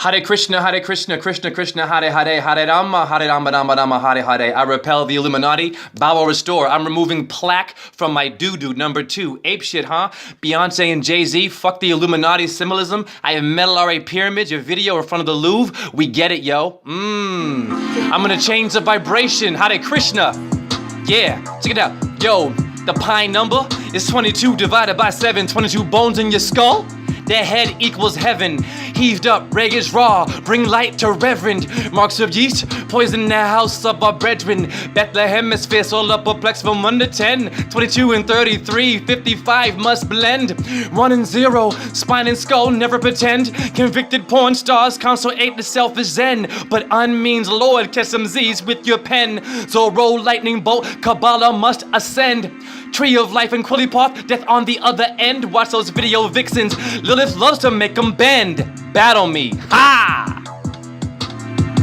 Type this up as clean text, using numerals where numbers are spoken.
Hare Krishna, Krishna Krishna, Hare Hare, Hare Rama, Rama Rama, Hare Hare. I repel the Illuminati, bow or restore. I'm removing plaque from my doo-doo. Number 2, ape shit, huh? Beyonce and Jay-Z, fuck the Illuminati symbolism. I have metal R.A. pyramids, your video in front of the Louvre. We get it, yo. I'm gonna change the vibration. Hare Krishna. Yeah, check it out. Yo, the pi number is 22 divided by 7. 22 bones in your skull. Their head equals heaven. Heaved up, Reagan's raw. Bring light to Reverend. Marks of yeast, poison the house of our brethren. Bethlehem is fierce, all up perplexed from 1 to 10. 22 and 33, 55 must blend. 1 and 0, spine and skull, never pretend. Convicted porn stars, counsel 8 to self is zen. But un means Lord, catch some Z's with your pen. So roll lightning bolt, Kabbalah must ascend. Tree of life and Quilly-Path, death on the other end. Watch those video vixens. Lilith loves to make them bend. Battle me. Ha!